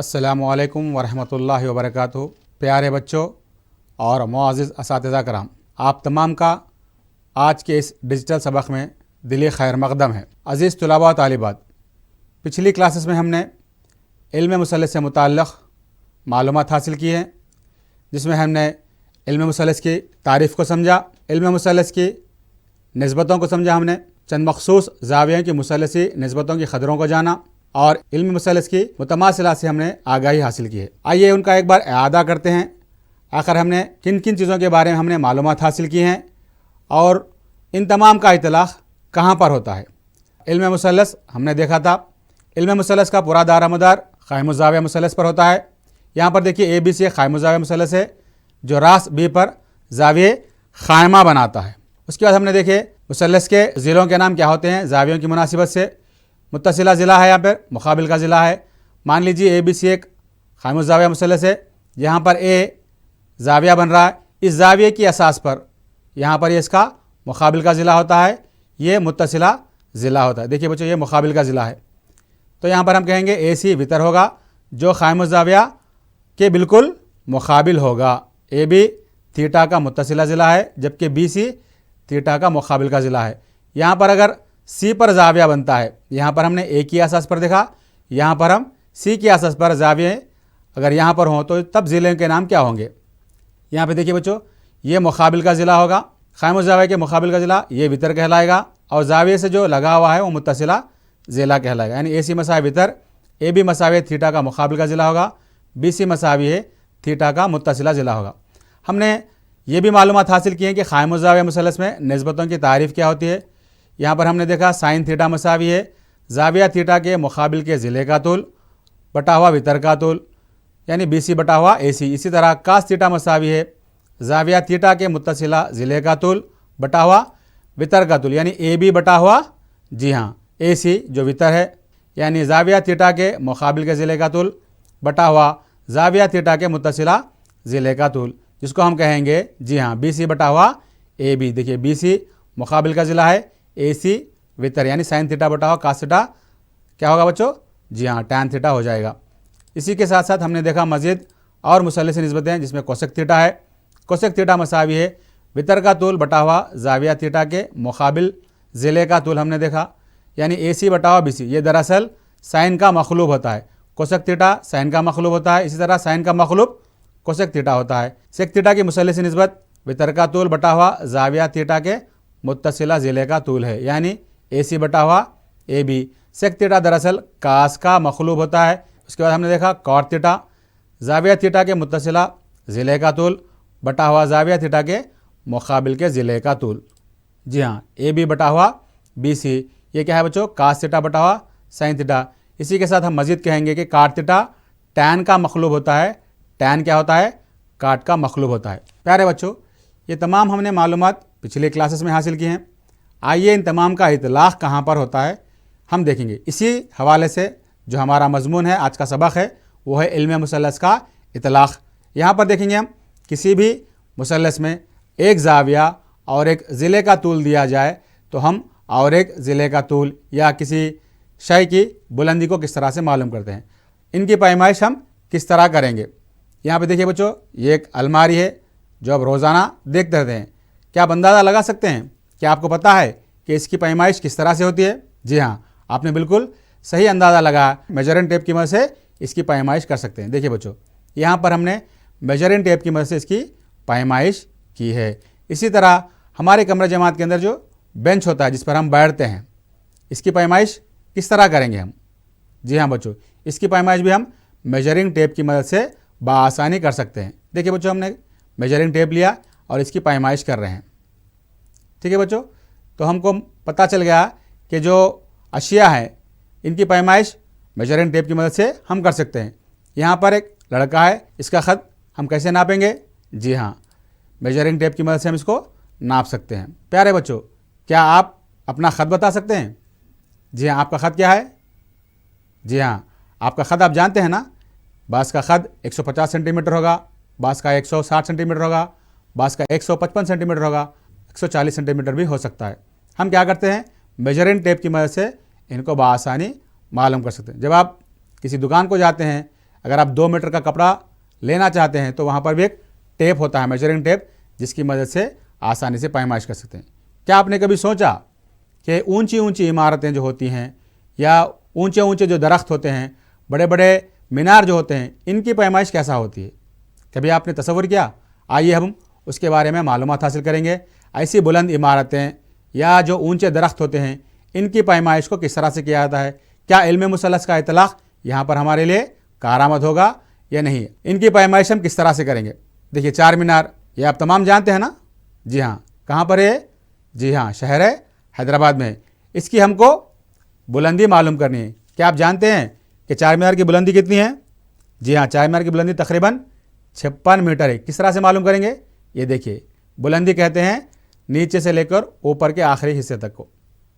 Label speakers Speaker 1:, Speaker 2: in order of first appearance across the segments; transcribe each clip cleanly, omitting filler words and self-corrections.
Speaker 1: अस्सलामुअलैकुम वरहमतुल्लाहि वबरकातुहू। प्यारे बच्चों और मुअज़्ज़िज़ असातिज़ा कराम, आप तमाम का आज के इस डिजिटल सबक में दिली खैर मक़दम है। अज़ीज़ तुलबा व तालिबात, पिछली क्लासेस में हमने इल्म मुसल्लस से मुताल्लिक़ मालूमात हासिल की हैं, जिसमें हमने इल्म मुसल्लस की तारीफ़ को समझा, इल्म मुसल्लस की निस्बतों को समझा, हमने चंद मख़सूस ज़ावियों की मुसल्लसी निस्बतों की क़दरों को जाना और इल्म मुसल्लस की मुतमासिला से हमने आगाही हासिल की है। आइए उनका एक बार इआदा करते हैं। आखिर हमने किन किन चीज़ों के बारे में हमने मालूमात हासिल की हैं और इन तमाम का इतलाक़ कहाँ पर होता है। इल्म मुसल्लस हमने देखा था, इल्म मुसल्लस का पूरा दारोमदार क़ाइमुज़्ज़ाविया मुसल्लस पर होता है। यहाँ पर देखिए ABC क़ाइमुज़्ज़ाविया मुसल्लस है जो रास B पर ज़ाविये क़ाइमा बनाता है। उसके बाद हमने देखे मुसल्लस के ज़िलों के नाम क्या होते हैं ज़ावियों की मुनासिबत से। मुत्तसिला ज़िला है, यहाँ पर मुकाबिल का ज़िला है। मान लीजिए ABC एक क़ाइमुज़्ज़ाविया मुसल्लस है, यहाँ पर A ज़ाविया बन रहा है। इस ज़ाविये की असास पर यहाँ पर ये इसका मुकाबिल का ज़िला होता है, ये मुत्तसिला ज़िला होता है। देखिए बच्चों, ये मुकाबिल का ज़िला है, तो यहाँ पर हम कहेंगे AC वितर होगा जो क़ाइमुज़्ज़ाविया के बिल्कुल मुकाबिल होगा। AB थीटा का मुत्तसिला ज़िला है, जबकि BC थीटा का मुकाबिल का ज़िला है। यहाँ पर अगर C पर ज़ाविया बनता है, यहाँ पर हमने A की असास पर देखा, यहाँ पर हम C की असास पर ज़ाविये अगर यहाँ पर हों तो तब ज़िले के नाम क्या होंगे। यहाँ पे देखिए बच्चों, ये मुकाबिल का ज़िला होगा, क़ाइमुज़्ज़ाविया के मुकाबिल का ज़िला ये वितर कहलाएगा और ज़ाविये से जो लगा हुआ है वो मुत्तसिला ज़िला कहलाएगा। यानी AC मसावी वितर, AB मसावी थीटा का मुकाबिल का ज़िला होगा, BC मसावी है थीटा का मुत्तसिला ज़िला होगा। हमने ये भी मालूमात हासिल की है कि क़ाइमुज़्ज़ाविया मुसल्लस में निस्बतों की तारीफ़ क्या होती है। यहाँ पर हमने देखा साइन थीटा मसावी है ज़ाविया थीटा के मुकाबिल के ज़िले का तूल बटा हुआ वितर का तूल, यानी BC बटा हुआ AC। इसी तरह कास थीटा मसावी है ज़ाविया थीटा के मुत्तसिला ज़िले का तूल बटा हुआ वितर का तूल, यानी AB बटा हुआ AC जो वितर है, यानी ज़ाविया थीटा के मुकाबिल के ज़िले का तूल बटा हुआ ज़ाविया थीटा के मुत्तसिला ज़िले का तूल, जिसको हम कहेंगे BC बटा हुआ AB। देखिए BC मुकाबिल का ज़िला है, AC वितर, यानी साइन थीटा बटा हुआ कास थीटा क्या होगा बच्चों, टैन थीटा हो जाएगा। इसी के साथ साथ हमने देखा मज़ीद और मुसल्लसी निस्बतें, जिसमें कोसेक थीटा है। कोसेक थीटा मसावी है वितर का तूल बटा हुआ ज़ाविया थीटा के मुकाबिल ज़िले का तूल हमने देखा, यानी AC बटा हुआ BC। ये दरअसल साइन का मखलूब होता है। कोसेक थीटा साइन का मखलूब होता है, इसी तरह साइन का मखलूब कोसेक थीटा होता है। सेक थीटा की मुसल्लसी निस्बत वितर का तूल बटा हुआ ज़ाविया थीटा के मुत्तसिला ज़िले का तूल है, यानी AC बटा हुआ AB। सेक थीटा दरअसल कास का मखलूब होता है। उसके बाद हमने देखा कॉट थीटा ज़ाविया थीटा के मुत्तसिला ज़िले का तूल बटा हुआ ज़ाविया थीटा के मुकाबिल के ज़िले का तूल। AB बटा हुआ BC। ये क्या है बच्चों, कास थीटा बटा हुआ साइन थीटा। इसी के साथ हम मज़ीद कहेंगे कि काट थीटा टैन का मखलूब होता है। टैन क्या होता है, काट का मखलूब होता है। प्यारे बच्चों, ये तमाम हमने मालूमात पिछले क्लासेस में हासिल की हैं। आइए इन तमाम का इतलाक़ कहाँ पर होता है हम देखेंगे। इसी हवाले से जो हमारा मज़मून है, आज का सबक है, वो है इल्म मुसल्लस का इतलाक़। यहाँ पर देखेंगे हम किसी भी मुसल्लस में एक ज़ाविया और एक ज़िले का तूल दिया जाए तो हम और एक ज़िले का तूल या किसी शय की बुलंदी को किस तरह से मालूम करते हैं, इनकी पैमाइश हम किस तरह करेंगे। यहाँ पे देखिए बच्चों, ये एक अलमारी है जो अब रोज़ाना देखते रहते हैं। क्या आप अंदाज़ा लगा सकते हैं, क्या आपको पता है कि इसकी पैमाइश किस तरह से होती है? जी हाँ, आपने बिल्कुल सही अंदाज़ा लगाया। मेजरिंग टेप की मदद से इसकी पैमाइश कर सकते हैं। देखिए बच्चों, यहाँ पर हमने मेजरिंग टेप की मदद से इसकी पैमाइश की है। इसी तरह हमारे कमरे जमात के अंदर जो बेंच होता है जिस पर हम बैठते हैं, इसकी पैमाइश किस तरह करेंगे हम? जी हाँ बच्चों, इसकी पैमाइश भी हम मेजरिंग टेप की मदद से बआसानी कर सकते हैं। देखिए बच्चों, हमने मेजरिंग टेप लिया और इसकी पैमाइश कर रहे हैं। ठीक है बच्चों, तो हमको पता चल गया कि जो अशिया हैं इनकी पैमाइश मेजरिंग टेप की मदद से हम कर सकते हैं। यहाँ पर एक लड़का है, इसका ख़त हम कैसे नापेंगे? जी हाँ, मेजरिंग टेप की मदद से हम इसको नाप सकते हैं। प्यारे बच्चों, क्या आप अपना ख़त बता सकते हैं? जी हाँ, आपका ख़त क्या है? जी हाँ, आपका ख़त आप जानते हैं ना, बास का ख़त 150 सेंटीमीटर होगा, बास का 160 सेंटीमीटर होगा, बास का 155 सेंटीमीटर होगा, 140 सेंटीमीटर भी हो सकता है। हम क्या करते हैं, मेजरिंग टेप की मदद से इनको बआसानी मालूम कर सकते हैं। जब आप किसी दुकान को जाते हैं, अगर आप 2 मीटर का कपड़ा लेना चाहते हैं तो वहाँ पर भी एक टेप होता है, मेजरिंग टेप, जिसकी मदद से आसानी से पैमाइश कर सकते हैं। क्या आपने कभी सोचा कि ऊंची ऊंची इमारतें जो होती हैं या ऊंचे ऊंचे जो दरख्त होते हैं, बड़े बड़े मीनार जो होते हैं, इनकी पैमाइश कैसा होती है? कभी आपने तसव्वुर किया? आइए हम उसके बारे में मालूमात हासिल करेंगे। ऐसी बुलंद इमारतें या जो ऊंचे दरख्त होते हैं, इनकी पैमाइश को किस तरह से किया जाता है? क्या इल्म मुसल्लस का इतलाक़ यहाँ पर हमारे लिए कारआमद होगा या नहीं? इनकी पैमाइश हम किस तरह से करेंगे? देखिए, 4 मीनार ये आप तमाम जानते हैं ना? जी हाँ। कहाँ पर है? जी हाँ, शहर है हैदराबाद में। इसकी हमको बुलंदी मालूम करनी है। क्या आप जानते हैं कि 4 मीनार की बुलंदी कितनी है? जी हाँ, 4 मीनार की बुलंदी तकरीबन 56 मीटर है। किस तरह से मालूम करेंगे? ये देखिए, बुलंदी कहते हैं नीचे से लेकर ऊपर के आखिरी हिस्से तक को।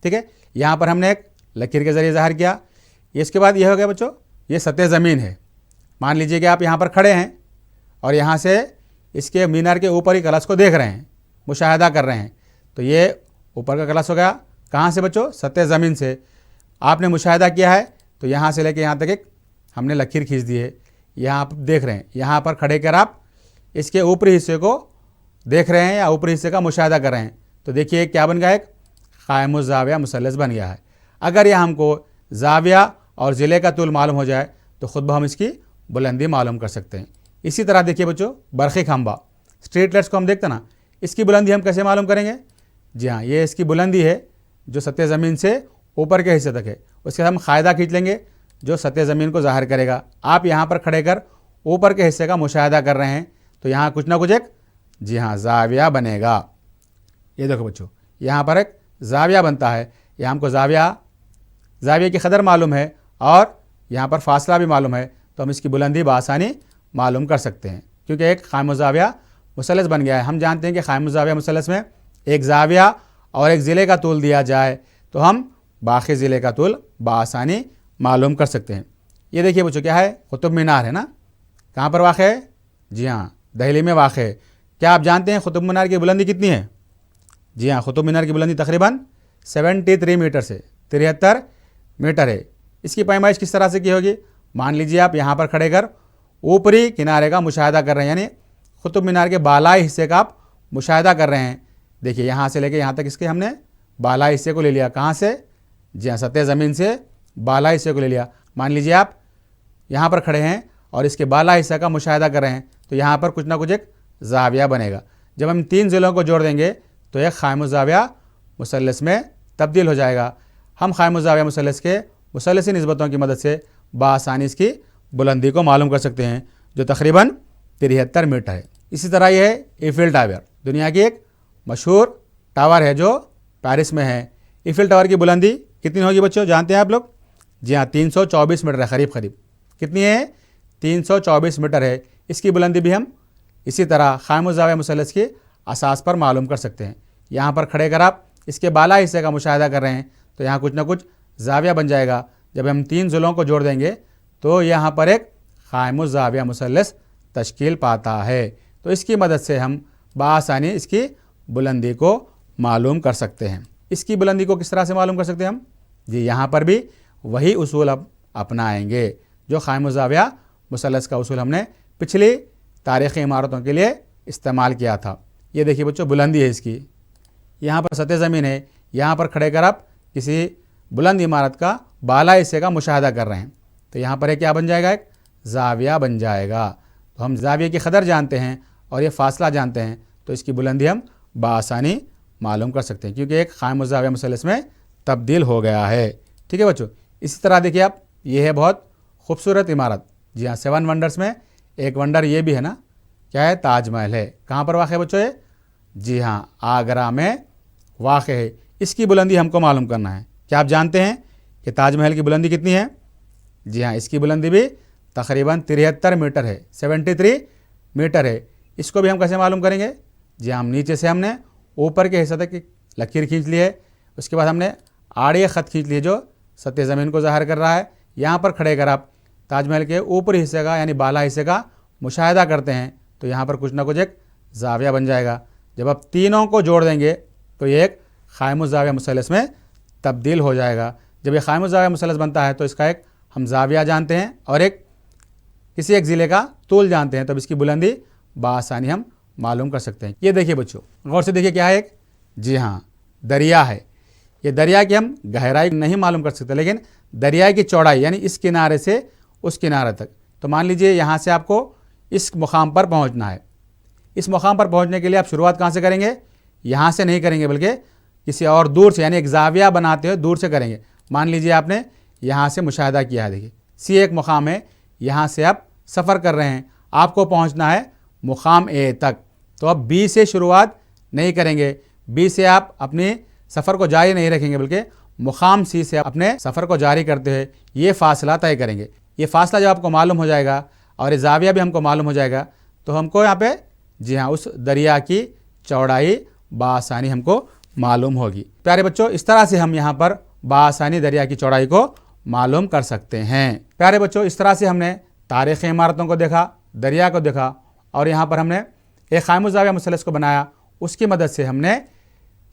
Speaker 1: ठीक है, यहाँ पर हमने एक लकीर के ज़रिए ज़ाहिर किया। इसके बाद यह हो गया बच्चों, ये सतह ज़मीन है। मान लीजिए कि आप यहाँ पर खड़े हैं और यहाँ से इसके मीनार के ऊपर ही कलश को देख रहे हैं, मुशाहिदा कर रहे हैं, तो ये ऊपर का कलश हो गया। कहाँ से बच्चों? सतह ज़मीन से। आपने मुशाहिदा किया है तो यहाँ से लेकर यहाँ तक एक हमने लकीर खींच दी है। यहाँ आप देख रहे हैं, यहाँ पर खड़े कर आप इसके ऊपरी हिस्से को देख रहे हैं या ऊपरी हिस्से का मुशाहिदा कर रहे हैं, तो देखिए क्या बन गया? एक क़ाइमुज़ ज़ाविया मुसल्लस बन गया है। अगर यह हमको ज़ाविया और ज़िले का तूल मालूम हो जाए तो ख़ुद ब हम इसकी बुलंदी मालूम कर सकते हैं। इसी तरह देखिए बच्चों, बरक़ी खंबा, स्ट्रीट लाइट्स को हम देखते ना, इसकी बुलंदी हम कैसे मालूम करेंगे? जी हाँ, ये इसकी बुलंदी है जो सतह ज़मीन से ऊपर के हिस्से तक है। उसके बाद हम क़ायदा खींच लेंगे जो सतह ज़मीन को ज़ाहिर करेगा। आप यहाँ पर खड़े कर ऊपर के हिस्से का मुशाहिदा कर रहे हैं तो यहाँ कुछ ना कुछ एक, जी हाँ, ज़ाविया बनेगा। ये देखो बच्चों, यहाँ पर एक ज़ाविया बनता है। यहाँ हमको ज़ाविया की कदर मालूम है और यहाँ पर फासला भी मालूम है, तो हम इसकी बुलंदी बआसानी मालूम कर सकते हैं, क्योंकि एक क़ाइमुज़ ज़ाविया मुसल्लस बन गया है। हम जानते हैं कि क़ाइमुज़ ज़ाविया मुसल्लस में एक ज़ाविया और एक ज़िले का तूल दिया जाए तो हम बाकी ज़िले का तूल बआसानी मालूम कर सकते हैं। ये देखिए बच्चों, क्या है? कुतुब मीनार है ना? कहाँ पर वाक़ है? जी हाँ, दिल्ली में वाक़ है। क्या आप जानते हैं कुतुब मीनार की बुलंदी कितनी है? जी हाँ, कुतुब मीनार की बुलंदी तकरीबन 73 मीटर से 73 मीटर है। इसकी पैमाइश किस तरह से की होगी? मान लीजिए आप यहाँ पर खड़े कर ऊपरी किनारे का मुशाहिदा कर रहे हैं, यानी कुतुब मीनार के बालाई हिस्से का आप मुशाहिदा कर रहे हैं। देखिए, यहाँ से लेके यहाँ तक इसके हमने बालाई हिस्से को ले लिया। कहाँ से? जी हाँ, सतह ज़मीन से बालाई हिस्से को ले लिया। मान लीजिए आप यहाँ पर खड़े हैं और इसके बाला हिस्सा का मुशाहिदा कर रहे हैं, तो यहाँ पर कुछ ना कुछ एक ज़ाविया बनेगा। जब हम 3 ज़िलों को जोड़ देंगे तो एक क़ाइमुज़ ज़ाविया मुसल्लस में तब्दील हो जाएगा। हम क़ाइमुज़ ज़ाविया मुसल्लस के मुसल्लसी निस्बतों की मदद से बआसानी इसकी बुलंदी को मालूम कर सकते हैं, जो तकरीबन 73 मीटर है। इसी तरह यह है ईफिल टावर, दुनिया की एक मशहूर टावर है जो पेरिस में है। ईफिल टावर की बुलंदी कितनी होगी बच्चों, जानते हैं आप लोग? जी हाँ, 324 मीटर है, करीब करीब। कितनी है? 324 मीटर है। इसकी बुलंदी भी हम इसी तरह क़ाइमुज़ ज़ाविया मुसल्लस की असास पर मालूम कर सकते हैं। यहाँ पर खड़े कर आप इसके बाला हिस्से का मुशाहिदा कर रहे हैं तो यहाँ कुछ ना कुछ ज़ाविया बन जाएगा। जब हम 3 ज़िलों को जोड़ देंगे तो यहाँ पर एक क़ाइमुज़ ज़ाविया मुसल्लस तश्कील पाता है। तो इसकी मदद से हम बआसानी इसकी बुलंदी को मालूम कर सकते हैं। इसकी बुलंदी को किस तरह से मालूम कर सकते हैं हम? जी, यहाँ पर भी वही उसूल अब अपनाएंगे जो क़ाइमुज़ ज़ाविया मुसल्लस का उसूल हमने पिछली तारीख़ी इमारतों के लिए इस्तेमाल किया था। ये देखिए बच्चों, बुलंदी है इसकी। यहाँ पर सतह ज़मीन है, यहाँ पर खड़े कर आप किसी बुलंद इमारत का बाला हिस्से का मुशाहिदा कर रहे हैं तो यहाँ पर क्या बन जाएगा? एक ज़ाविया बन जाएगा। तो हम ज़ाविया की कदर जानते हैं और ये फ़ासला जानते हैं, तो इसकी बुलंदी हम बआसानी मालूम कर सकते हैं, क्योंकि एक क़ाइमुज़ ज़ाविया मुसल्लस में तब्दील हो गया है। ठीक है बच्चों, इसी तरह देखिए आप, ये है बहुत खूबसूरत इमारत। जी हाँ, 7 वंडर्स में एक वंडर ये भी है ना, क्या है? ताजमहल है। कहाँ पर वाक़ है बच्चों ये? जी हाँ, आगरा में वाक़ है। इसकी बुलंदी हमको मालूम करना है। क्या आप जानते हैं कि ताजमहल की बुलंदी कितनी है? जी हाँ, इसकी बुलंदी भी तकरीबन 73 मीटर है, 73 मीटर है। इसको भी हम कैसे मालूम करेंगे? जी हाँ, हम नीचे से हमने ऊपर के हिस्से तक लकीर खींच ली है। उसके बाद हमने आड़े ख़त खींच लिए जो सतह ज़मीन को ज़ाहिर कर रहा है। यहाँ पर खड़े कर आप ताजमहल के ऊपरी हिस्से का यानी बाला हिस्से का मुशाहिदा करते हैं तो यहाँ पर कुछ ना कुछ एक ज़ाविया बन जाएगा। जब आप तीनों को जोड़ देंगे तो ये एक क़ाइमुज़ ज़ाविया मुसल्लस में तब्दील हो जाएगा। जब ये क़ाइमुज़ ज़ाविया मुसल्लस बनता है तो इसका एक हम ज़ाविया जानते हैं और एक किसी एक ज़िले का तूल जानते हैं तो इसकी बुलंदी बआसानी हम मालूम कर सकते हैं। ये देखिए बच्चों, गौर से देखिए क्या है एक, जी हाँ, दरिया है। ये दरिया की हम गहराई नहीं मालूम कर सकते, लेकिन दरिया की चौड़ाई यानी इस किनारे से उस किनारे तक। तो मान लीजिए यहाँ से आपको इस मुकाम पर पहुँचना है। इस मुकाम पर पहुँचने के लिए आप शुरुआत कहाँ से करेंगे? यहाँ से नहीं करेंगे, बल्कि किसी और दूर से, यानी एक जाविया बनाते हुए दूर से करेंगे। मान लीजिए आपने यहाँ से मुशाहिदा किया है, देखिए सी एक मुकाम है, यहाँ से आप सफ़र कर रहे हैं, आपको पहुँचना है मुकाम ए तक। तो अब बी से शुरुआत नहीं करेंगे, बी से आप अपने सफ़र को जारी नहीं रखेंगे, बल्कि मुकाम सी से अपने सफ़र को जारी करते हुए ये फ़ासला तय करेंगे। ये फ़ासला जब आपको मालूम हो जाएगा और ये जाविया भी हमको मालूम हो जाएगा, तो हमको यहाँ पे, जी हाँ, उस दरिया की चौड़ाई बआसानी हमको मालूम होगी। प्यारे बच्चों, इस तरह से हम यहाँ पर बआसानी दरिया की चौड़ाई को मालूम कर सकते हैं। प्यारे बच्चों, इस तरह से हमने तारीख़ी इमारतों को देखा, दरिया को देखा, और यहाँ पर हमने एक क़ाइमुज़ ज़ाविया मुसल्लस को बनाया। उसकी मदद से हमने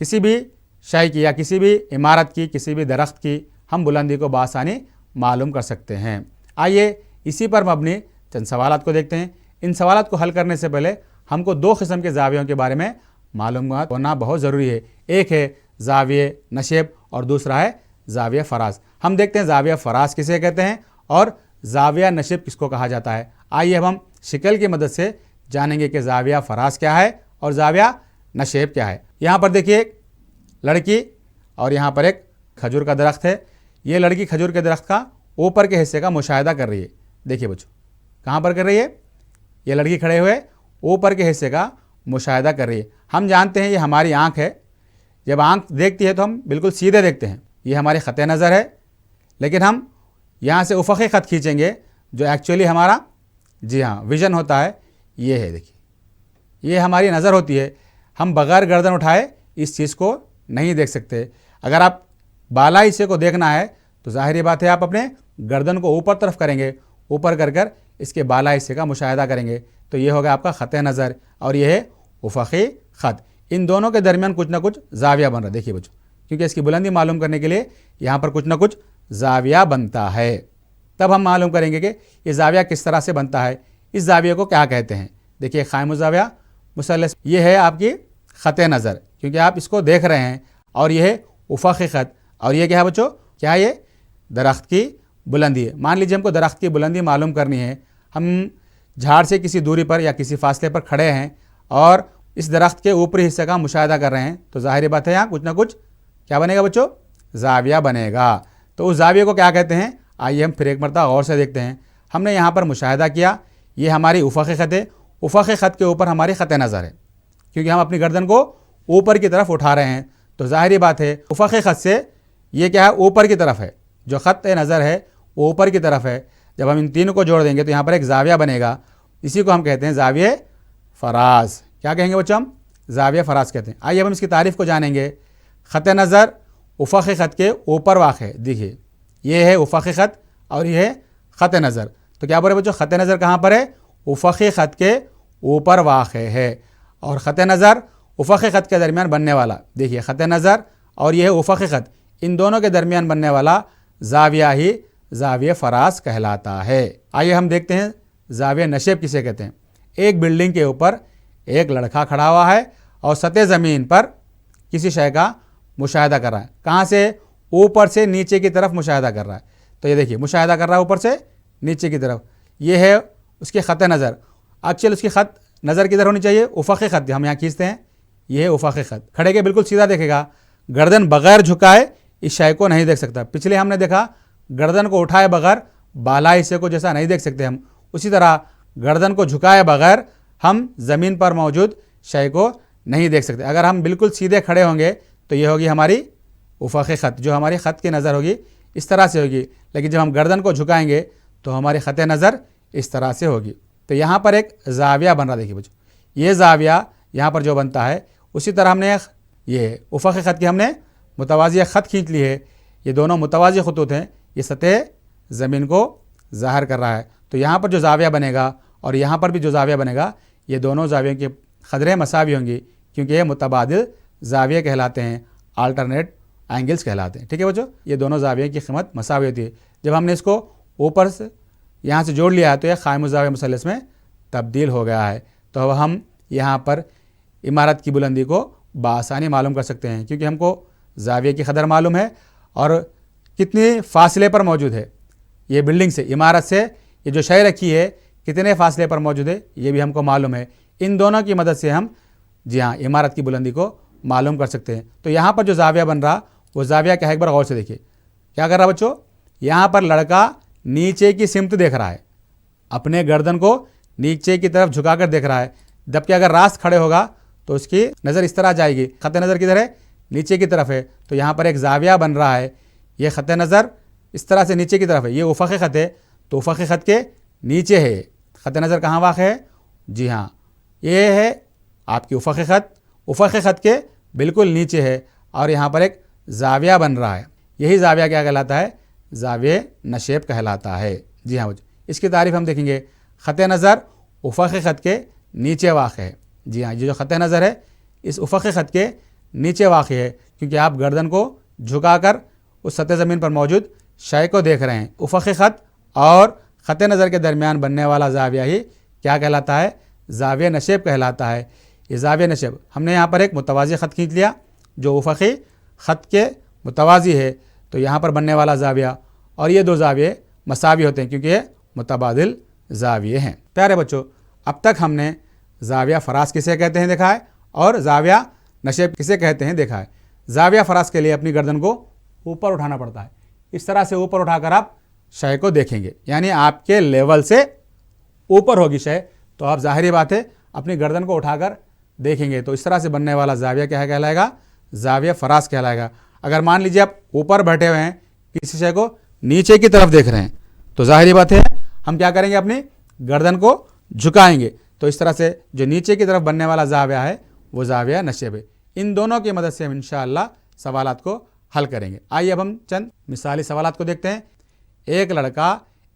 Speaker 1: किसी भी शय की या किसी भी इमारत की, किसी भी दरख्त की हम बुलंदी को बआसानी मालूम कर सकते हैं। आइए इसी पर मबनी चंद सवालात को देखते हैं। इन सवालात को हल करने से पहले हमको दो किस्म के ज़ावियों के बारे में मालूमात होना बहुत ज़रूरी है। एक है ज़ाविया नशेब और दूसरा है ज़ाविया फ़राज़। हम देखते हैं ज़ाविया फ़राज़ किसे कहते हैं और ज़ाविया नशेब किसको कहा जाता है। आइए अब हम शिकल की मदद से जानेंगे कि ज़ाविया फ़राज़ क्या है और ज़ाविया नशेब क्या है। यहाँ पर देखिए एक लड़की और यहाँ पर एक खजूर का दरख्त है। ये लड़की खजूर के दरख्त का ऊपर के हिस्से का मुशाहिदा कर रही है। देखिए बच्चों, कहाँ पर कर रही है? ये लड़की खड़े हुए ऊपर के हिस्से का मुशाहिदा कर रही है। हम जानते हैं ये हमारी आँख है। जब आँख देखती है तो हम बिल्कुल सीधे देखते हैं, ये हमारी ख़त नज़र है। लेकिन हम यहाँ से उफ़क़ी ख़त खींचेंगे, जो एक्चुअली हमारा, जी हाँ, विज़न होता है, ये है। देखिए, ये हमारी नज़र होती है। हम बग़ैर गर्दन उठाए इस चीज़ को नहीं देख सकते। अगर आप बाला हिस्से को देखना है तो ज़ाहिर बात है आप अपने गर्दन को ऊपर तरफ करेंगे, ऊपर कर कर इसके बाला हिस्से का मुशाहिदा करेंगे, तो ये होगा आपका ख़त नज़र और यह है उफ़क़ी ख़त। इन दोनों के दरमियान कुछ ना कुछ ज़ाविया बन रहा है। देखिए बच्चों, क्योंकि इसकी बुलंदी मालूम करने के लिए यहाँ पर कुछ ना कुछ ज़ाविया बनता है। तब हम मालूम करेंगे कि ये ज़ाविया किस तरह से बनता है, इस ज़ाविया को क्या कहते हैं। देखिए, क़ाइमुज़ ज़ाविया मुसल्लस, ये है आपकी ख़त नज़र, क्योंकि आप इसको देख रहे हैं, और यह है उफ़क़ी ख़त। और ये क्या है बच्चों? क्या है ये? दरख्त की बुलंदी है। मान लीजिए हमको दरख्त की बुलंदी मालूम करनी है। हम झाड़ से किसी दूरी पर या किसी फासले पर खड़े हैं और इस दरख्त के ऊपरी हिस्से का मुशाहिदा कर रहे हैं, तो ज़ाहिर बात है यहाँ कुछ ना कुछ क्या बनेगा बच्चों? ज़ाविया बनेगा। तो उस ज़ाविया को क्या कहते हैं? आइए हम फिर एक मरतबा गौर से देखते हैं। हमने यहाँ पर मुशाहिदा किया, ये हमारी उफ़क़ी ख़त है। उफ़क़ी ख़त के ऊपर हमारी ख़त नज़र है, क्योंकि हम अपनी गर्दन को ऊपर की तरफ उठा रहे हैं, तो ज़ाहिर बात है उफ़क़ी ख़त से ये क्या है? ऊपर की तरफ है। जो ख़त नज़र है वो ऊपर की तरफ है। जब हम इन तीनों को जोड़ देंगे तो यहाँ पर एक ज़ाविया बनेगा। इसी को हम कहते हैं ज़ाविया फ़राज़। क्या कहेंगे बच्चों? हम ज़ाविया फ़राज़ कहते हैं। आइए हम इसकी तारीफ़ को जानेंगे। ख़त नज़र उफ़क़ी ख़त के ऊपर वाक़ है। देखिए, ये है उफ़क़ी ख़त और ये है ख़त नज़र। तो क्या बोले बच्चों? ख़त नज़र कहाँ पर है? उफ़क़ी ख़त के ऊपर वाक़ है, और ख़त नज़र उफ़क़ी ख़त के दरमियान बनने वाला, देखिए ख़त नज़र और यह है उफ़क़ी ख़त, इन दोनों के दरमियान बनने वाला ज़ाविया ही ज़ाविया फ़राज़ कहलाता है। आइए हम देखते हैं ज़ाविया नशेब किसे कहते हैं। एक बिल्डिंग के ऊपर एक लड़का खड़ा हुआ है और सतह ज़मीन पर किसी शय का मुशाहिदा कर रहा है। कहाँ से? ऊपर से नीचे की तरफ मुशाहिदा कर रहा है। तो ये देखिए, मुशाहिदा कर रहा है ऊपर से नीचे की तरफ। ये है उसकी ख़त नज़र। एक्चुअली उसकी ख़त नज़र किधर होनी चाहिए? उफ़क़ी ख़त। हम यहाँ खींचते हैं, ये है उफ़क़ी ख़त। खड़े के बिल्कुल सीधा देखेगा, गर्दन बग़ैर झुकाए इस शय को नहीं देख सकता। पिछले हमने देखा गर्दन को उठाए बग़ैर बाला हिस्से को जैसा नहीं देख सकते हम, उसी तरह गर्दन को झुकाए बग़ैर हम ज़मीन पर मौजूद शय को नहीं देख सकते। अगर हम बिल्कुल सीधे खड़े होंगे तो ये होगी हमारी उफ़क़ी ख़त, जो हमारी ख़त की नज़र होगी इस तरह से होगी। लेकिन जब हम गर्दन को झुकाएंगे तो हमारी ख़त नज़र इस तरह से होगी। तो यहाँ पर एक ज़ाविया बन रहा, देखिए बच्चों, ये ज़ाविया यहाँ पर जो बनता है, उसी तरह हमने ये उफ़क़ी ख़त की हमने मुतवाज़ी ख़त खींच ली है। ये दोनों मुतवाज़ी ख़ुतूत हैं, ये सतह ज़मीन को ज़ाहिर कर रहा है। तो यहाँ पर जो ज़ाविया बनेगा और यहाँ पर भी जो ज़ाविया बनेगा, ये दोनों ज़ावियों की क़दरें मसावी होंगी, क्योंकि ये मुतबादिल ज़ाविया कहलाते हैं, अल्टरनेट एंगल्स कहलाते हैं। ठीक है बच्चों, ये दोनों ज़ावियों की कीमत मसावी होती है। जब हमने इसको ऊपर से यहाँ से जोड़ लिया है तो यह क़ाइम ज़ाविया मुसल्लस में तब्दील हो गया है। तो अब हम यहाँ पर इमारत की बुलंदी को बआसानी मालूम कर सकते हैं, क्योंकि हमको ज़ाविया की कदर मालूम है और कितने फासले पर मौजूद है ये बिल्डिंग से, इमारत से ये जो शय रखी है कितने फासले पर मौजूद है ये भी हमको मालूम है। इन दोनों की मदद से हम जी हाँ इमारत की बुलंदी को मालूम कर सकते हैं। तो यहाँ पर जो ज़ाविया बन रहा वो ज़ाविया क्या है, एक बार गौर से देखिए क्या कर रहा बच्चों। यहाँ पर लड़का नीचे की सिमत देख रहा है, अपने गर्दन को नीचे की तरफ झुकाकर देख रहा है, जबकि अगर रास्त खड़े होगा तो उसकी नज़र इस तरह जाएगी। ख़त नज़र किधर है, नीचे की तरफ है। तो यहाँ पर एक ज़ाविया बन रहा है, ये ख़त नज़र इस तरह से नीचे की तरफ है, ये उफ़क़ ख़त है तो उफ़क़ ख़त के नीचे है। ख़त नज़र कहाँ वाक़ है, जी हाँ ये है आपकी उफ़क़ ख़त, उफ़क़ ख़त के बिल्कुल नीचे है और यहाँ पर एक ज़ाविया बन रहा है। यही ज़ाविया क्या कहलाता है, ज़ाविया नशेब कहलाता है। जी हाँ बच्चों, इसकी तारीफ़ हम देखेंगे। ख़त नज़र उफ़क़ ख़त के नीचे वाक़ है। जी हाँ, ये जो ख़त नज़र है इस उफ़क़ ख़त के नीचे वाक़ है, क्योंकि आप गर्दन को झुकाकर उस सतह ज़मीन पर मौजूद शय को देख रहे हैं। उफ़क़ ख़त और ख़त नज़र के दरमियान बनने वाला ज़ाविया ही क्या कहलाता है, ज़ाविया नशेब कहलाता है। ये ज़ाविया नशेब, हमने यहाँ पर एक मुतवाज़ी ख़त खींच लिया जो उफ़क़ी ख़त के मुतवाज़ी है, तो यहाँ पर बनने वाला ज़ाविया और ये दो ज़ाविये मसावी होते हैं क्योंकि ये मुतबादिल ज़ाविये हैं। प्यारे बच्चों, अब तक हमने ज़ाविया फ़रास किसे कहते हैं देखा है और ज़ाविया नशेब किसे कहते हैं देखा है। ज़ाविया फ़रास के लिए अपनी गर्दन को ऊपर उठाना पड़ता है, इस तरह से ऊपर उठाकर आप शय को देखेंगे, यानी आपके लेवल से ऊपर होगी शय, तो आप ज़ाहिरी बात है अपनी गर्दन को उठाकर देखेंगे। तो इस तरह से बनने वाला ज़ाविया क्या कहलाएगा, ज़ाविया फ़रास कहलाएगा। अगर मान लीजिए आप ऊपर बैठे हुए हैं, किसी शय को नीचे की तरफ देख रहे हैं, तो ज़ाहिरी बात है हम क्या करेंगे, अपनी गर्दन को झुकाएंगे। तो इस तरह से जो नीचे की तरफ बनने वाला ज़ाविया है वो ज़ाविया नशेब है। इन दोनों की मदद से हम इंशाअल्लाह सवालात को हल करेंगे। आइए अब हम चंद मिसाली सवालात को देखते हैं। एक लड़का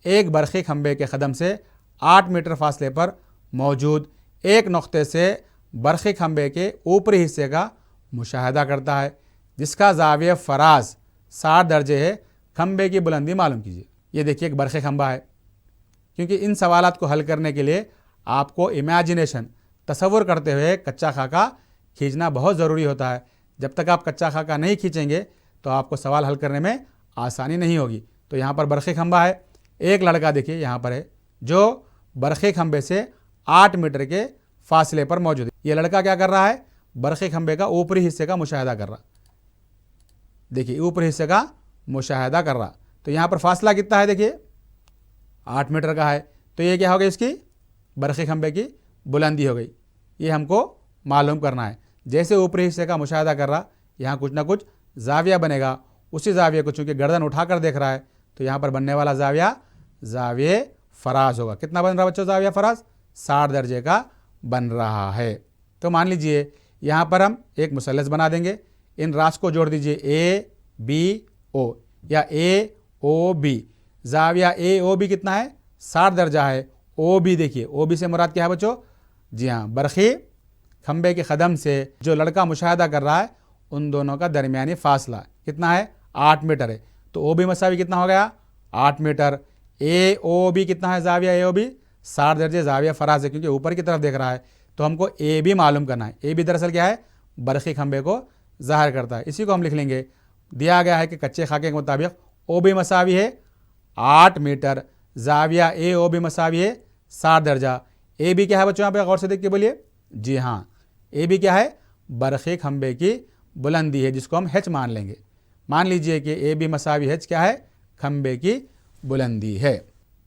Speaker 1: एक बरक़ी खंबे के कदम से 8 मीटर फासले पर मौजूद एक नुक्ते से बरक़ी खंबे के ऊपरी हिस्से का मुशाहदा करता है, जिसका ज़ाविया फ़रास 60 दर्जे है। खंबे की बुलंदी मालूम कीजिए। ये देखिए एक बरक़ी खंबा है, क्योंकि इन सवालात को हल करने के लिए आपको इमेजिनेशन तसव्वुर करते हुए कच्चा खाका खींचना बहुत ज़रूरी होता है। जब तक आप कच्चा खाका नहीं खींचेंगे तो आपको सवाल हल करने में आसानी नहीं होगी। तो यहाँ पर बरक़ी खंबा है, एक लड़का देखिए यहाँ पर है जो बरक़ी खंबे से 8 मीटर के फासले पर मौजूद है। ये लड़का क्या कर रहा है, बरक़ी खंबे का ऊपरी हिस्से का मुशाहदा कर रहा। देखिए ऊपरी हिस्से का मुशाहदा कर रहा। तो यहाँ पर फासला कितना है, देखिए 8 मीटर का है। तो ये क्या हो गई, इसकी बरक़ी खंबे की बुलंदी हो गई। ये हमको मालूम करना है। जैसे ऊपरी हिस्से का मुशाहदा कर रहा, यहाँ कुछ ना कुछ ज़ाविया बनेगा। उसी ज़ाविये को चूँकि गर्दन उठाकर देख रहा है, तो यहाँ पर बनने वाला ज़ाविया ज़ाविया फ़रास होगा। कितना बन रहा बच्चों ज़ाविया फ़रास, 60 दर्जे का बन रहा है। तो मान लीजिए यहाँ पर हम एक मुसल्लस बना देंगे। इन रास को जोड़ दीजिए ए बी ओ या ए ओ बी। ज़ाविया ए ओ बी कितना है, 60 दर्जा है। ओ बी देखिए, ओ बी से मुराद क्या है बच्चों, जी हाँ बरक़ी खंबे के कदम से जो लड़का मुशाहदा कर रहा है उन दोनों का दरमियानी फासला कितना है, 8 मीटर है। तो ओ बी मसावी कितना हो गया, 8 मीटर। ए ओ बी कितना है, ज़ाविया ए ओ बी 60 दर्जे ज़ाविया फ़रास है, क्योंकि ऊपर की तरफ देख रहा है। तो हमको ए बी मालूम करना है। ए बी दरअसल क्या है, बरक़ी खंबे को ज़ाहिर करता है। इसी को हम लिख लेंगे। दिया गया है कि कच्चे खाके के मुताबिक ओ बी मसावी है 8 मीटर, ज़ाविया ए ओ बी मसावी है 60 दर्जा। ए बी क्या है बच्चों, यहाँ पे गौर से देख के बोलिए। जी हाँ, ए बी क्या है, बरक़ी खंबे की बुलंदी है, जिसको हम एच मान लेंगे। मान लीजिए कि ए बी मसावी एच क्या है, खंबे की बुलंदी है।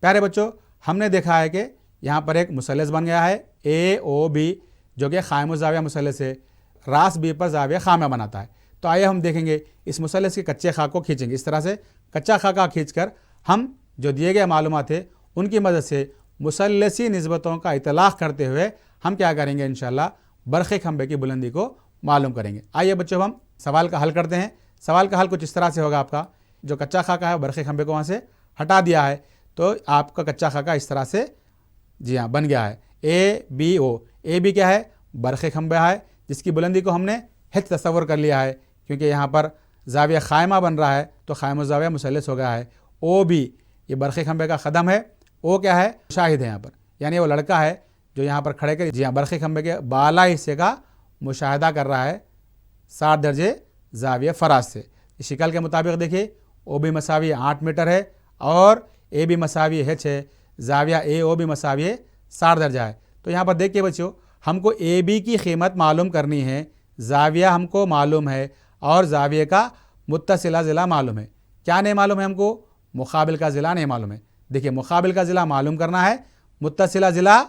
Speaker 1: प्यारे बच्चों, हमने देखा है कि यहाँ पर एक मुसल्लस बन गया है ए ओ बी, जो कि क़ाइम ज़ाविया मुसल्लस है। रास बी पर ज़ाविया ख़ामा बनाता है। तो आइए हम देखेंगे इस मुसल्लस के कच्चे खाक को खींचेंगे। इस तरह से कच्चा खाका खींचकर हम जो दिए गए मालूमात थे उनकी मदद से मुसल्लसी निस्बतों का इतलाक़ करते हुए हम क्या करेंगे, इंशाअल्लाह बरक़ी खंबे की बुलंदी को मालूम करेंगे। आइए बच्चों, हम सवाल का हल करते हैं। सवाल का हल कुछ इस तरह से होगा। आपका जो कच्चा खाका है बरक़ी खंबे को वहाँ से हटा दिया है, तो आपका कच्चा खाका इस तरह से जी हाँ बन गया है। A B O, A B क्या है, बरक़ी खंबा है, जिसकी बुलंदी को हमने हित तस्वर कर लिया है, क्योंकि यहाँ पर ज़ाविया ख़ायमा बन रहा है तो क़ाइम ज़ाविया मुसल्लस हो गया है। ओ बी ये बरक़ी खंबे का क़दम है, ओ क्या है, मुशाहिद है यहाँ पर, यानी वो लड़का है जो यहाँ पर खड़े कर, जी हाँ, बरक़ी खंबे के बाला हिस्से का मुशाहिदा कर रहा है 60 दर्जे ज़ाविया फ़राज से। इस शिकल के मुताबिक देखिए ओ बी मसावी 8 मीटर है और ए बी मसावी h है, ज़ाविया ए ओ बी मसावी 60 दर्जा है। तो यहाँ पर देखिए बच्चों, हमको ए बी की कीमत मालूम करनी है, ज़ाविया हमको मालूम है और ज़ाविये का मुत्तसिला ज़िला मालूम है। क्या नहीं मालूम है हमको? मुकाबिल का ज़िला नहीं मालूम है। देखिए मुकाबिल का ज़िला मालूम करना है, मुत्तसिला ज़िला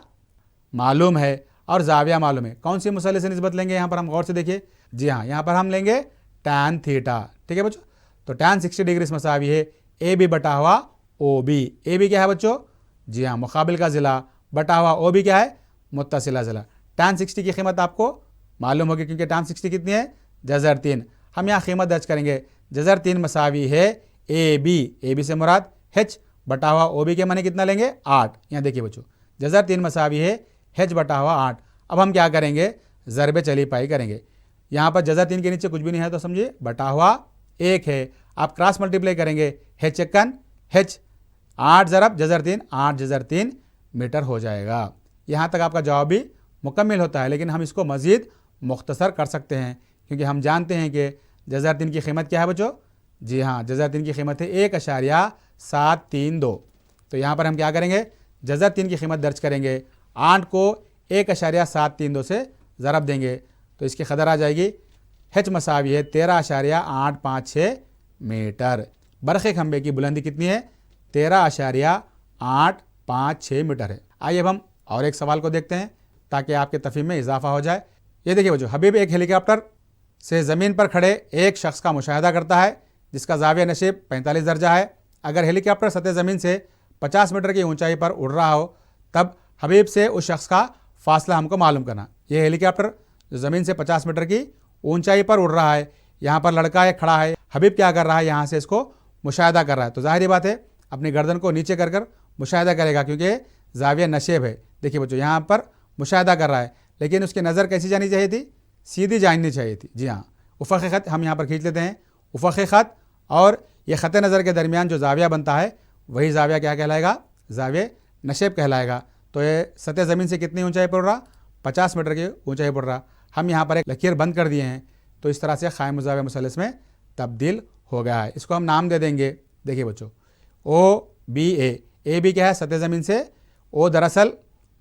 Speaker 1: मालूम है और ज़ाविया मालूम है। कौन सी मुसल्ले से निस्बत लेंगे यहाँ पर हम गौर से देखिए, जी हाँ, यहाँ पर हम लेंगे tan थीटा। ठीक है बच्चों, तो tan 60 डिग्री मसावी है ए बी बटा हुआ ओ बी। ए बी क्या है बच्चों? जी हाँ, मुकाबिल का ज़िला बटा हुआ ओ बी क्या है? मुत्तसिला ज़िला। tan 60 की कीमत आपको मालूम होगी क्योंकि tan 60 कितनी है? जज़र 3। हम यहाँ कीमत दर्ज करेंगे, जज़र 3 मसावी है ए बी से मुराद h बटा हुआ ओ बी के माने कितना लेंगे? 8। यहाँ देखिए बच्चों, जज़र 3 मसावी है h बटा हुआ 8। अब हम क्या करेंगे? ज़रबे चली पाई करेंगे। यहाँ पर जज़र 3 के नीचे कुछ भी नहीं है तो समझिए बटा हुआ 1 है। आप क्रॉस मल्टीप्लाई करेंगे, h एकन h, 8 ज़रब जज़र 3, 8 जज़र 3 मीटर हो जाएगा। यहाँ तक आपका जवाब भी मुकम्मल होता है, लेकिन हम इसको मज़ीद मुख्तसर कर सकते हैं क्योंकि हम जानते हैं कि जज़र 3 की कीमत क्या है बच्चों? जी हाँ, जज़र 3 की कीमत है 1.732। तो यहाँ पर हम क्या करेंगे? जज़र 3 की कीमत दर्ज करेंगे, 8 को 1.732 से ज़रब देंगे तो इसकी कदर आ जाएगी h मसावी है 13.856 मीटर। बरक़ी खंबे की बुलंदी कितनी है? 13.856 मीटर है। आइए अब हम और एक सवाल को देखते हैं ताकि आपके तफ़हीम में इजाफा हो जाए। ये देखिए बच्चों, हबीब एक हेलीकॉप्टर से ज़मीन पर खड़े एक शख्स का मुशाहिदा करता है जिसका ज़ाविया नशीब 45 दर्जा है। अगर हेलीकॉप्टर सतह ज़मीन से 50 मीटर की ऊंचाई पर उड़ रहा हो तब हबीब से उस शख्स का फासला हमको मालूम करना। ये हेलीकॉप्टर जो ज़मीन से 50 मीटर की ऊंचाई पर उड़ रहा है, यहाँ पर लड़का है खड़ा है, हबीब क्या कर रहा है? यहाँ से इसको मुशाहिदा कर रहा है। तो ज़ाहिर बात है अपनी गर्दन को नीचे कर कर मुशाहिदा करेगा क्योंकि ज़ाविया नशेब है। देखिए बच्चों, यहाँ पर मुशाहिदा कर रहा है लेकिन उसकी नज़र कैसी जानी चाहिए थी? सीधी जानी चाहिए थी। जी हाँ, उफ़क़ ख़त हम यहाँ पर खींच लेते हैं। उफ़क़ ख़त और ये ख़त नज़र के दरमियान जो ज़ाविया बनता है वही ज़ाविया क्या कहलाएगा? ज़ाविया नशेब कहलाएगा। तो ये सतह ज़मीन से कितनी ऊंचाई पर उड़ रहा? 50 मीटर की ऊंचाई पर रहा। हम यहाँ पर एक लकीर बंद कर दिए हैं तो इस तरह से क़ाइम ज़ाविया मुसल्लस में तब्दील हो गया है। इसको हम नाम दे देंगे। देखिए बच्चों, ओ बी ए बी क्या है? सतह ज़मीन से। ओ दरअसल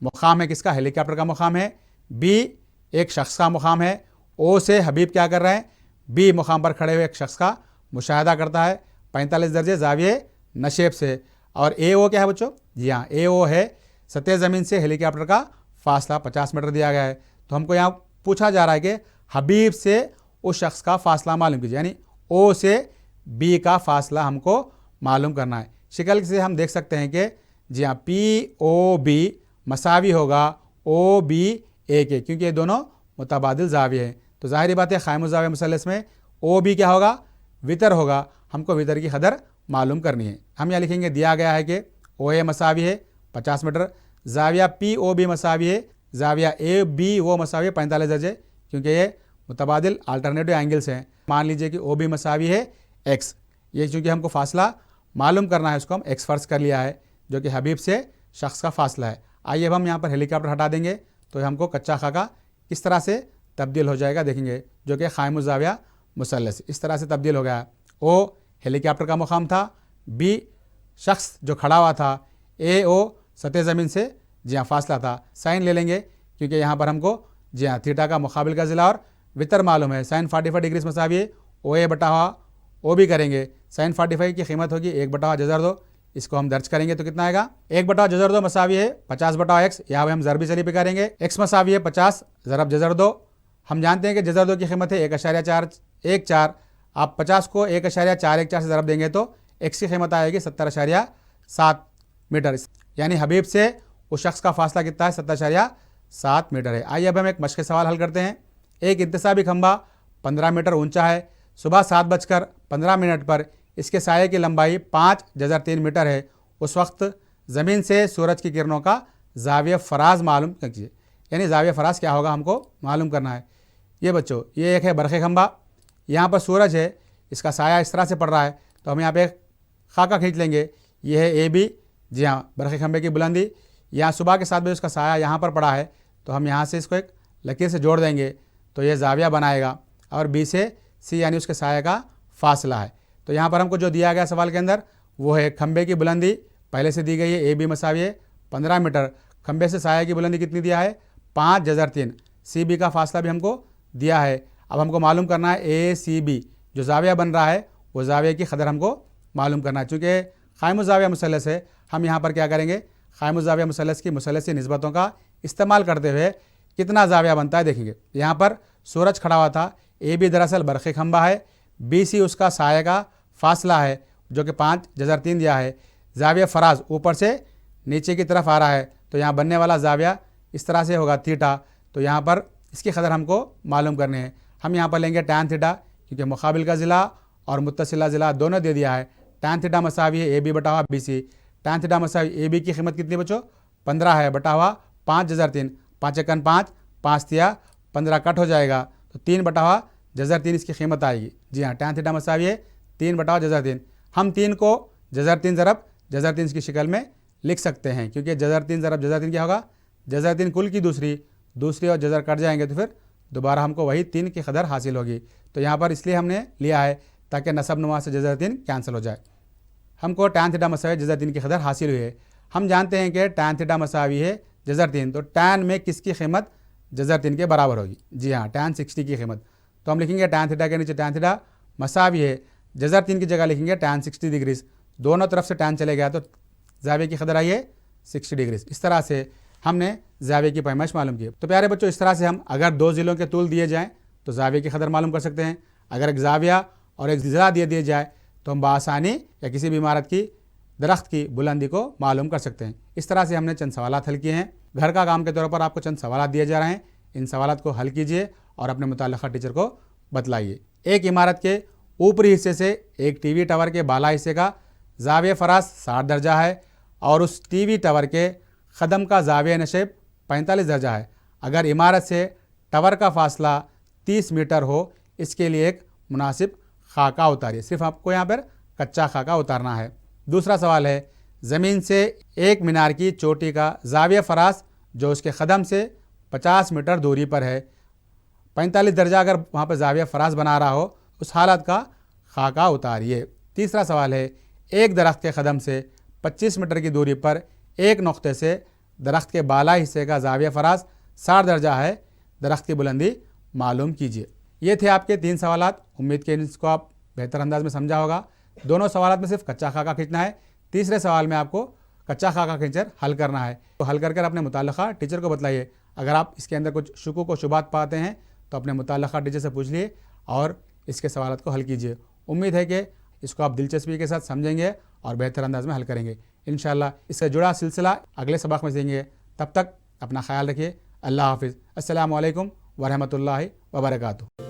Speaker 1: मुकाम है किसका? हेलीकॉप्टर का मुकाम है। बी एक शख्स का मुकाम है। ओ से हबीब क्या कर रहे हैं? बी मुकाम पर खड़े हुए एक शख्स का मुशाहिदा करता है 45 दर्जे ज़ाविये नशेब से। और ए ओ क्या है बच्चों? जी हाँ, ए ओ है सतह ज़मीन से हेलीकॉप्टर का फासला 50 मीटर दिया गया है। तो हमको यहाँ पूछा जा रहा है कि हबीब से उस शख्स का फासला मालूम कीजिए, यानी ओ से बी का फासला हमको मालूम करना है। शिकल से हम देख सकते हैं कि जी हाँ, पी ओ बी मसावी होगा ओ बी ए के, क्योंकि ये दोनों मुतबादिल ज़ाविये हैं। तो ज़ाहिर बात है क़ाइम ज़ाविया मुसल्लस में ओ बी क्या होगा? वितर होगा। हमको वितर की कदर मालूम करनी है। हम यहाँ लिखेंगे, दिया गया है कि ओ ए मसावी है 50 मीटर, ज़ाविया पी ओ बी मसावी है, ज़ाविया ए बी वो मसावी है 45 दर्जे, क्योंकि ये मुतबादिल अल्टरनेटिव एंगल्स हैं। मान लीजिए कि ओ बी मसावी है एक्स, ये चूँकि हमको फासला मालूम करना है उसको हम एक्स फ़र्ज़ कर लिया है जो कि हबीब से शख्स का फासला है। आइए अब हम यहाँ पर हेलीकॉप्टर हटा देंगे तो हमको कच्चा खाका किस तरह से तब्दील हो जाएगा देखेंगे, जो कि क़ाइम ज़ाविया मुसल्लस इस तरह से तब्दील हो गया। ओ हेलीकॉप्टर का मुकाम था, बी शख्स जो खड़ा हुआ था, ए ओ सतह ज़मीन से जी हाँ फासला था। साइन ले लेंगे क्योंकि यहाँ पर हमको जी हाँ थीटा का मुकाबिल का ज़िला और वितर मालूम है। साइन 45 डिग्री मसावी ओ ए बटा हुआ ओ भी करेंगे। साइन 45 की कीमत होगी 1 बटा जज़र 2। इसको हम दर्ज करेंगे तो कितना आएगा? 1 बटा जज़र 2 मसावी है 50 बटा एक्स। यहाँ पर हम ज़रबी चली पे करेंगे। एक्स मसावी है 50 ज़रब जज़र 2। हम जानते हैं कि जज़र 2 की कीमत है 1.414। आप 50 को 1.414 से ज़रब देंगे तो एक्स की कीमत आएगी 70.7 मीटर, यानी हबीब से उस शख्स का फासला कितना है? 70.7 मीटर है। आइए अब हम एक मश्क़ सवाल हल करते हैं। एक इंतसाबी खंबा 15 मीटर ऊंचा है। सुबह 7:15 पर इसके साये की लंबाई 5.3 मीटर है। उस वक्त ज़मीन से सूरज की किरणों का ज़ाविया फ़राज मालूम कीजिए, यानी ज़ाविया फ़राज क्या होगा हमको मालूम करना है। ये बच्चों, ये एक है बरक़ी खंबा, यहाँ पर सूरज है, इसका साया इस तरह से पड़ रहा है तो हम यहाँ पे खाका खींच लेंगे। ये है ए बी, जी हाँ, बरक़ी खंबे की बुलंदी, यहाँ सुबह के 7 बजे उसका साया यहाँ पर पड़ा है, तो हम यहाँ से इसको एक लकीर से जोड़ देंगे तो ये ज़ाविया बनाएगा और बी से सी यानी उसके साया का फासला है। तो यहाँ पर हमको जो दिया गया सवाल के अंदर वो है खंबे की बुलंदी पहले से दी गई है, ए बी मसावी है 15 मीटर, खंबे से साया की बुलंदी कितनी दिया है 5/3, सी बी का फासला भी हमको दिया है। अब हमको मालूम करना है ए सी बी जो ज़ाविया बन रहा है वो ज़ाविया की कदर हमको मालूम करना है। चूँकि क़ाइमुज़ ज़ाविया मुसल्लस है, हम यहाँ पर क्या करेंगे, क़ाइमुज़ ज़ाविया मुसल्लस की मुसल्लसी निस्बतों का इस्तेमाल करते हुए कितना ज़ाविया बनता है देखेंगे। यहाँ पर सूरज खड़ा हुआ था, ए बी दरअसल बरक़ी खंबा है, बी सी उसका साया का फासला है जो कि 5/3 दिया है। ज़ाविया फ़राज ऊपर से नीचे की तरफ आ रहा है, तो यहाँ बनने वाला ज़ाविया इस तरह से होगा थीटा। तो यहाँ पर इसकी कदर हमको मालूम करनी है। हम यहाँ पर लेंगे टैन थीटा, क्योंकि मुकाबिल का ज़िला और मुत्तसिला ज़िला दोनों दे दिया है। टैन थीटा मसावी है ए बी बटा हुआ बी सी। टैन थीटा मसावी ए बी की कीमत कितनी बच्चों 15 है बटा हुआ 5/3, 5 एकन 5, 5 तिया 15 कट हो जाएगा, तो 3 बटा हुआ 3 इसकी कीमत आएगी। जी हाँ, टैन थीटा मसावी है 3 बटा हुआ 3। हम 3 को 3 ज़रब 3 की शक्ल में लिख सकते हैं, क्योंकि 3 ज़रब 3 क्या होगा 3 कुल की दूसरी और जज़र कट जाएंगे तो फिर दोबारा हमको वही 3 की कदर हासिल होगी। तो यहाँ पर इसलिए हमने लिया है ताकि नसब नुमा से 3 कैंसिल हो जाए। हमको टैन थीटा मसावी 3 की कदर हासिल हुई है। हम जानते हैं कि टैन थीटा मसावी है 3, तो टैन में किसकी कीमत 3 के बराबर होगी। जी हाँ, टैन 60 की कीमत। तो हम लिखेंगे टैन थीटा के नीचे टैन थीटा मसावी है 3 की जगह लिखेंगे टैन 60 डिग्री। दोनों तरफ से टैन चले गया तो ज़ाविया की कदर आई है 60 डिग्री। इस तरह से हमने ज़ाविया की पैमाइश मालूम की। तो प्यारे बच्चों, इस तरह से हम अगर 2 ज़िलों के तूल दिए जाएँ तो ज़ाविया की कदर मालूम कर सकते हैं। अगर एक ज़ाविया और एक ज़िला दिए जाए तो हम बआसानी या किसी भी इमारत की दरख्त की बुलंदी को मालूम कर सकते हैं। इस तरह से हमने चंद सवालात हल किए हैं। घर का काम के तौर पर आपको चंद सवालात दिए जा रहे हैं, इन सवालात को हल कीजिए और अपने मुताल्लिक़ा टीचर को बतलाइए। एक इमारत के ऊपरी हिस्से से एक टीवी टावर के बाला हिस्से का ज़ाविया फ़राज 60 दर्जा है और उस टीवी टावर के क़दम का ज़ाविया नशेब 45 दर्जा है। अगर इमारत से टावर का फासला 30 मीटर हो, इसके लिए एक मुनासिब खाका उतारिए। सिर्फ आपको यहाँ पर कच्चा खाका उतारना है। दूसरा सवाल है, ज़मीन से एक मीनार की चोटी का ज़ाविया फ़राज जो उसके क़दम से 50 मीटर दूरी पर है, 45 दर्जा अगर वहाँ पर ज़ाविया फ़राज बना रहा हो, उस हालत का खाका उतारिए। तीसरा सवाल है, एक दरख्त के क़दम से 25 मीटर की दूरी पर एक नुक्ते से दरख्त के बाला हिस्से का ज़ाविया फ़राज 60 दर्जा है, दरख्त की बुलंदी मालूम कीजिए। ये थे आपके 3 सवालात। उम्मीद के इसको आप बेहतर अंदाज में समझा होगा। दोनों सवालात में सिर्फ कच्चा खाका खींचना है, तीसरे सवाल में आपको कच्चा खाका खींचकर हल करना है। तो हल कर अपने मुताल्लिक़ा टीचर को बतलाइए। अगर आप इसके अंदर कुछ शुकूक व शुबात पाते हैं तो अपने मुताल्लिक़ा टीचर से पूछ लिए और इसके सवालात को हल कीजिए। उम्मीद है कि इसको आप दिलचस्पी के साथ समझेंगे और बेहतर अंदाज में हल करेंगे। इंशाअल्लाह इससे जुड़ा सिलसिला अगले सबक में देंगे। तब तक अपना ख्याल रखिए। अल्लाह हाफ़िज़। अस्सलामु अलैकुम व रहमतुल्लाहि व बरकातुहू।